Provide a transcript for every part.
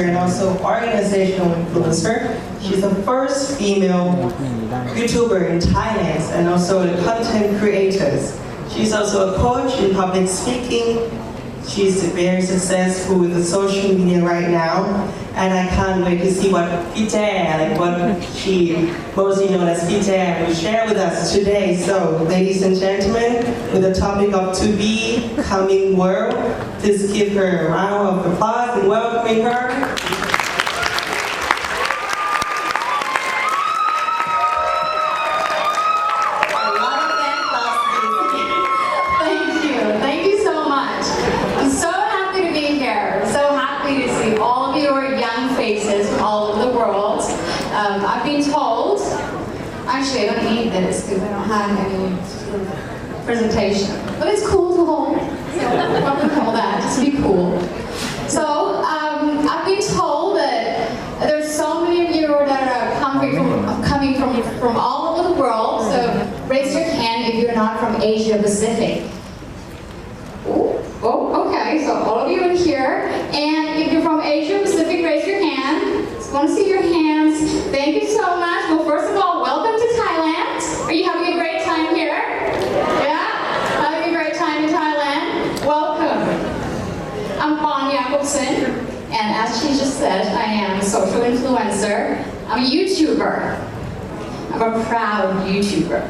influencer and also organizational influencer. She's the first female YouTuber in Thailand and also the content creators. She's also a coach in public speaking. She's very successful with the social media right now. And I can't wait to see what Pite, what she, mostly known as Pite, will share with us today. So, ladies and gentlemen, with the topic of to be, coming world, please give her a round of applause and welcoming her. I've been told, actually I don't need this because I don't have any sort of presentation, but it's cool to hold, so I'll probably hold that, just be cool. So I've been told that there's so many of you that are coming from all over the world, so raise your hand if you're not from Asia Pacific. Oh, okay, so all of you are here, and if you're from Asia Pacific, raise your hand. I want to see your hands. Thank you so much. Well, first of all, welcome to Thailand. Are you having a great time here? Yeah? Having a great time in Thailand? Welcome. I'm Bon Jacobson, and as she just said, I am a social influencer. I'm a YouTuber. I'm a proud YouTuber.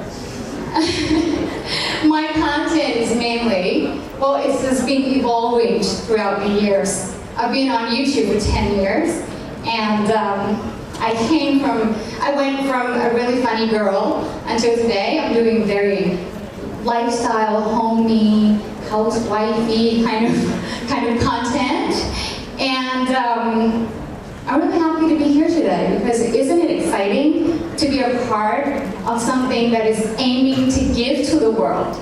My content is mainly, well, it's just been evolving throughout the years. I've been on YouTube for 10 years. And I went from a really funny girl until today. I'm doing very lifestyle, homey, housewifey kind of content. And I'm really happy to be here today because isn't it exciting to be a part of something that is aiming to give to the world?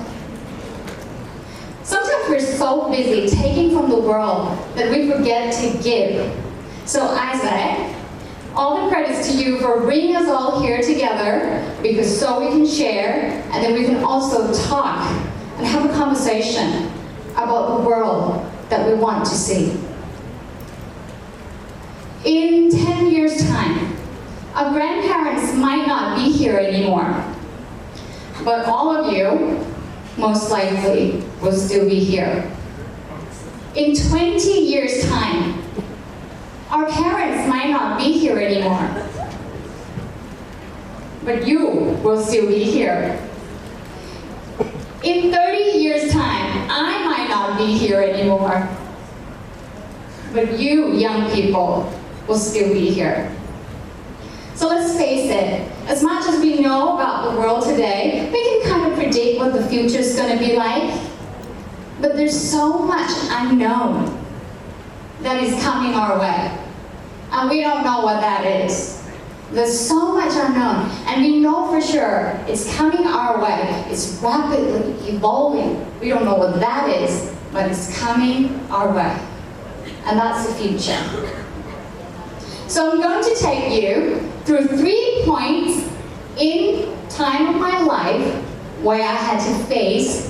Sometimes we're so busy taking from the world that we forget to give. So Isaac, all the credits to you for bringing us all here together because so we can share and then we can also talk and have a conversation about the world that we want to see. In 10 years' time, our grandparents might not be here anymore, but all of you most likely will still be here. In 20 years' time, our parents might not be here anymore, but you will still be here. In 30 years' time, I might not be here anymore, but you, young people, will still be here. So let's face it, as much as we know about the world today, we can kind of predict what the future is going to be like, but there's so much unknown that is coming our way. And we don't know what that is. There's so much unknown. And we know for sure it's coming our way. It's rapidly evolving. We don't know what that is, but it's coming our way. And that's the future. So I'm going to take you through 3 points in time of my life where I had to face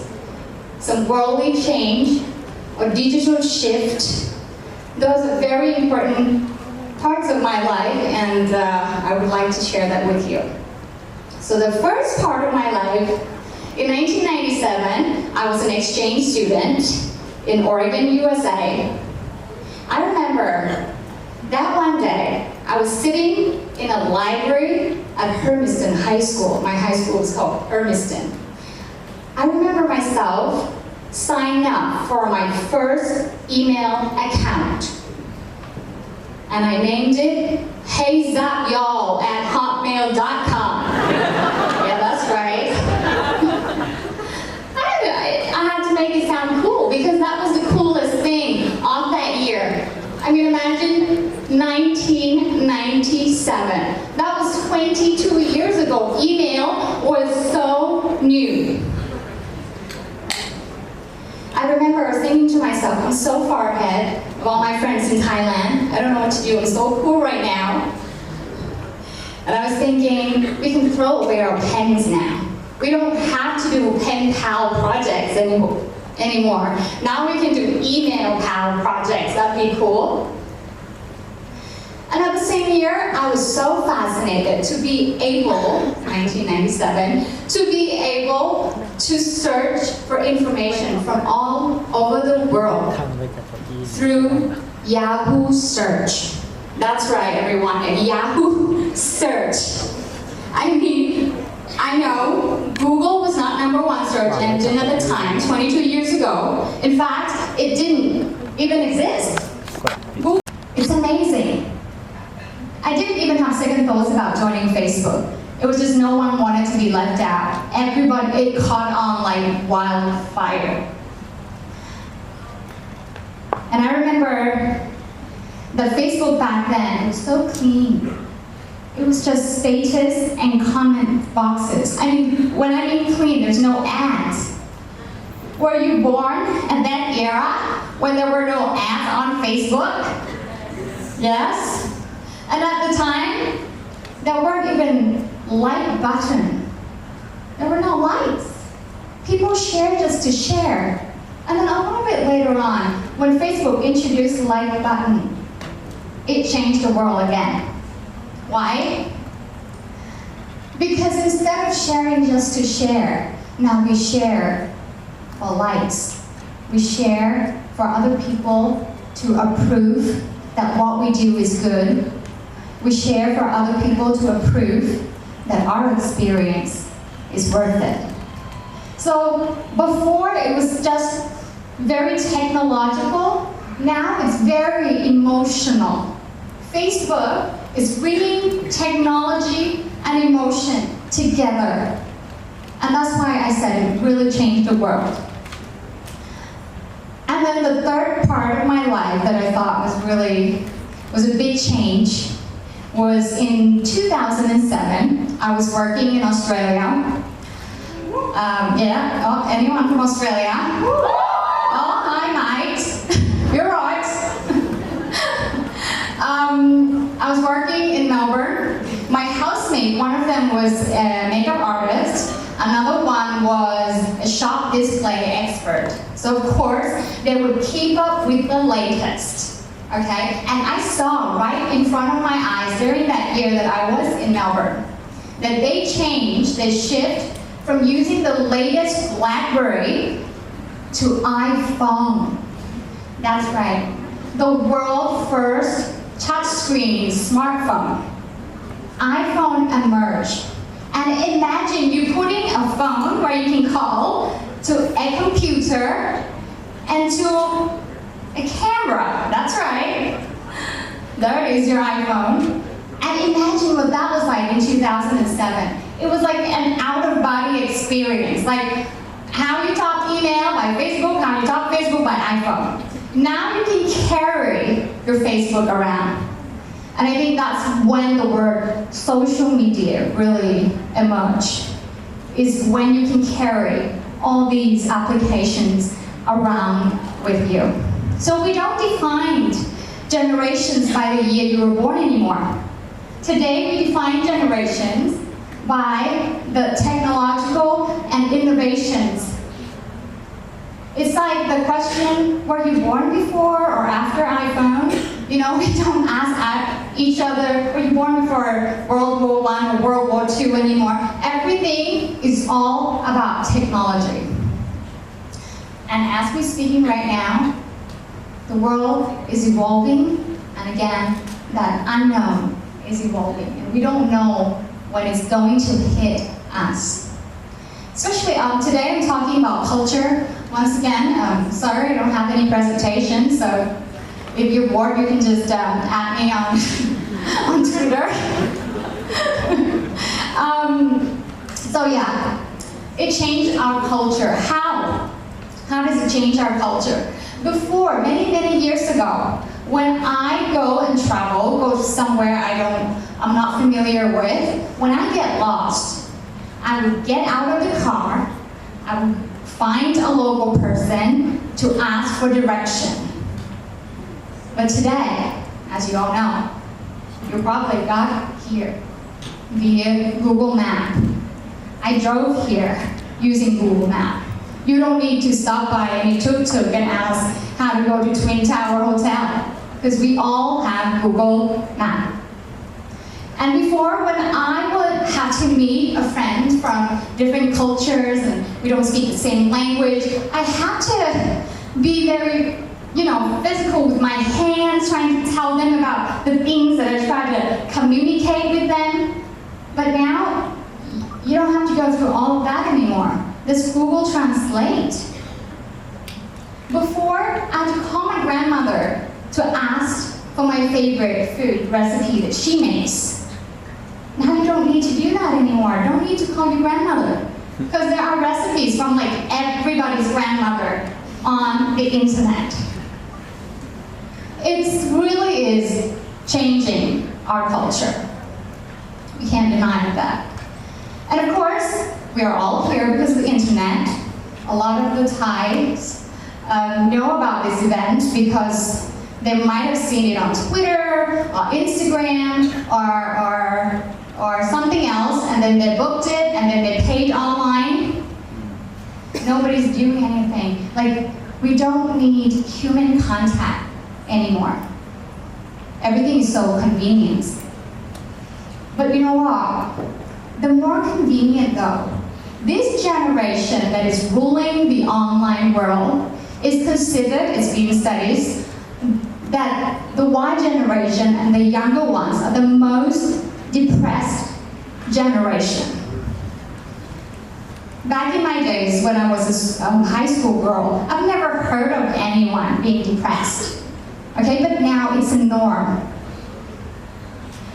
some worldly change or digital shift. Those are very important parts of my life, and I would like to share that with you. So the first part of my life, in 1997, I was an exchange student in Oregon, USA. I remember that one day, I was sitting in a library at Hermiston High School. My high school was called Hermiston. I remember myself signing up for my first email account. And I named it heyzakyall@hotmail.com. Yeah, that's right. I had to make it sound cool because that was the coolest thing of that year. I mean, imagine 1997. That was 22 years ago. Email was so new. I remember thinking to myself, I'm so far ahead of all my friends in Thailand. I don't know what to do. I'm so cool right now. And I was thinking, we can throw away our pens now. We don't have to do pen pal projects anymore. Now we can do email pal projects. That'd be cool. I was so fascinated to be able, 1997, to be able to search for information from all over the world through Yahoo search. That's right, everyone, a Yahoo search. I mean, I know Google was not #1 search engine at the time, 22 years ago. In fact, it didn't even exist. Google, it's amazing. I didn't even have second thoughts about joining Facebook. It was just no one wanted to be left out. Everybody, it caught on like wildfire. And I remember that Facebook back then was so clean. It was just status and comment boxes. I mean, when I mean clean, there's no ads. Were you born in that era when there were no ads on Facebook? Yes? And at the time, there weren't even like button. There were no likes. People shared just to share. And then a little bit later on, when Facebook introduced the like button, it changed the world again. Why? Because instead of sharing just to share, now we share for likes. We share for other people to approve that what we do is good. We share for other people to approve that our experience is worth it. So before it was just very technological, now it's very emotional. Facebook is bringing technology and emotion together. And that's why I said it really changed the world. And then the third part of my life that I thought was a big change was in 2007. I was working in Australia. Anyone from Australia? Oh, hi, mate. You're right. I was working in Melbourne. My housemate, one of them was a makeup artist. Another one was a shop display expert. So of course, they would keep up with the latest. Okay? And I saw right in front of my eyes during that year that I was in Melbourne, that they shift from using the latest BlackBerry to iPhone. That's right. The world's first touchscreen smartphone. iPhone emerged. And imagine you putting a phone where you can call to a computer and to a camera. That's right. There it is, your iPhone. And imagine what that was like in 2007. It was like an out-of-body experience. Like how you talk email by Facebook, how you talk Facebook by iPhone. Now you can carry your Facebook around. And I think that's when the word social media really emerged, is when you can carry all these applications around with you. So we don't define generations by the year you were born anymore. Today we define generations by the technological and innovations. It's like the question, were you born before or after iPhone? You know, we don't ask each other, were you born before World War I or World War II anymore? Everything is all about technology. And as we're speaking right now, the world is evolving, and again, that unknown is evolving. And we don't know when it's going to hit us. Especially today I'm talking about culture. Once again, sorry I don't have any presentation, so if you're bored you can just add me on, on Twitter. So yeah, it changed our culture. How? How does it change our culture? Before, many, many years ago, when I go and travel, go to somewhere I'm not familiar with, when I get lost, I would get out of the car, I would find a local person to ask for direction. But today, as you all know, you probably got here via Google Maps. I drove here using Google Maps. You don't need to stop by any tuk-tuk and ask how to go to Twin Tower Hotel, because we all have Google Maps. And before, when I would have to meet a friend from different cultures and we don't speak the same language, I had to be very, physical with my hands, trying to tell them about the things that I try to communicate with them. But now, you don't have to go through all of that anymore. There's Google Translate. Before, I had to call my grandmother to ask for my favorite food recipe that she makes. Now you don't need to do that anymore. You don't need to call your grandmother. Because there are recipes from like everybody's grandmother on the internet. It really is changing our culture. We can't deny that. And of course, we are all here because of the internet. A lot of the Thais know about this event because they might have seen it on Twitter, or Instagram, or something else, and then they booked it, and then they paid online. Nobody's doing anything. Like, we don't need human contact anymore. Everything is so convenient. But you know what? The more convenient though, this generation that is ruling the online world is considered, it's been studied, that the Y generation and the younger ones are the most depressed generation. Back in my days when I was a high school girl, I've never heard of anyone being depressed. Okay, but now it's a norm.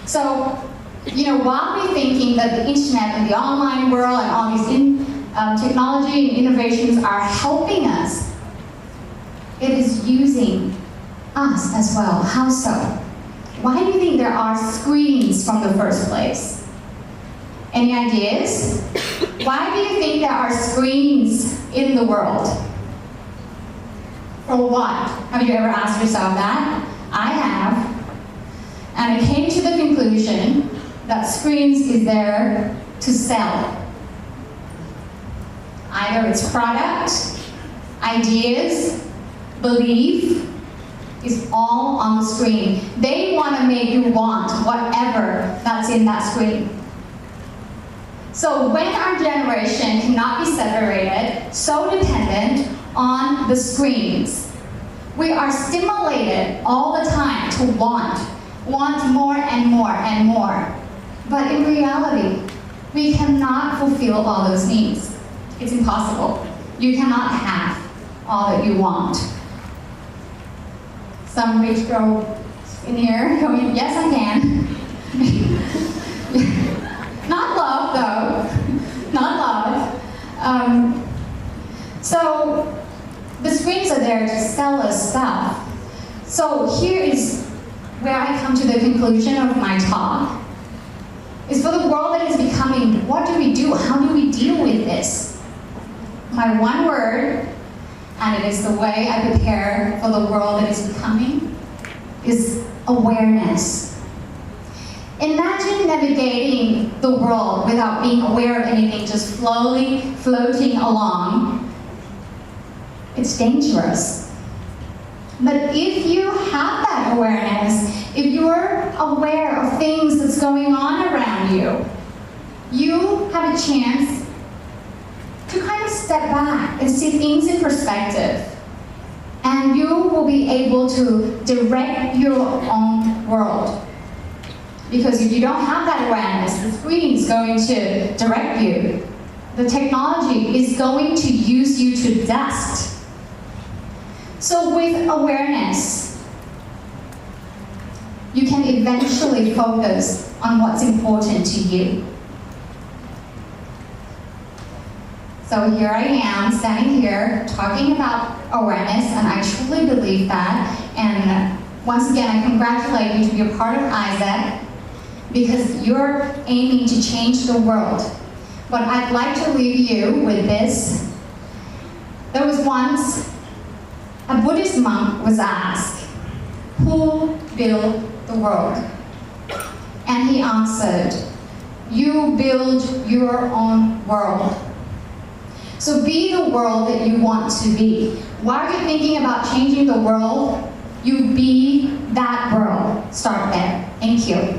So, while we're thinking that the internet and the online world and all these technology and innovations are helping us, it is using us as well. How so? Why do you think there are screens from the first place? Any ideas? Why do you think there are screens in the world? For what? Have you ever asked yourself that? I have. And I came to the conclusion that screens is there to sell. Either it's product, ideas, belief, is all on the screen. They want to make you want whatever that's in that screen. So when our generation cannot be separated, so dependent on the screens, we are stimulated all the time to want more and more and more. But in reality, we cannot fulfill all those needs. It's impossible. You cannot have all that you want. Some rich girl in here going, yes, I can. Not love, though. Not love. So the screens are there to sell us stuff. So here is where I come to the conclusion of my talk. Is for the world that is becoming, what do we do? How do we deal with this? My one word, and it is the way I prepare for the world that is becoming, is awareness. Imagine navigating the world without being aware of anything, just floating along. It's dangerous. But if you have that awareness, if you're aware of things that's going on around you, you have a chance to kind of step back and see things in perspective. And you will be able to direct your own world. Because if you don't have that awareness, the screen is going to direct you. The technology is going to use you to dust. So with awareness, you can eventually focus on what's important to you. So here I am, standing here, talking about awareness, and I truly believe that. And once again, I congratulate you to be a part of Isaac, because you're aiming to change the world. But I'd like to leave you with this. There was once a Buddhist monk was asked, who built the world? And he answered, you build your own world. So be the world that you want to be. While you're thinking about changing the world, you be that world. Start there. Thank you.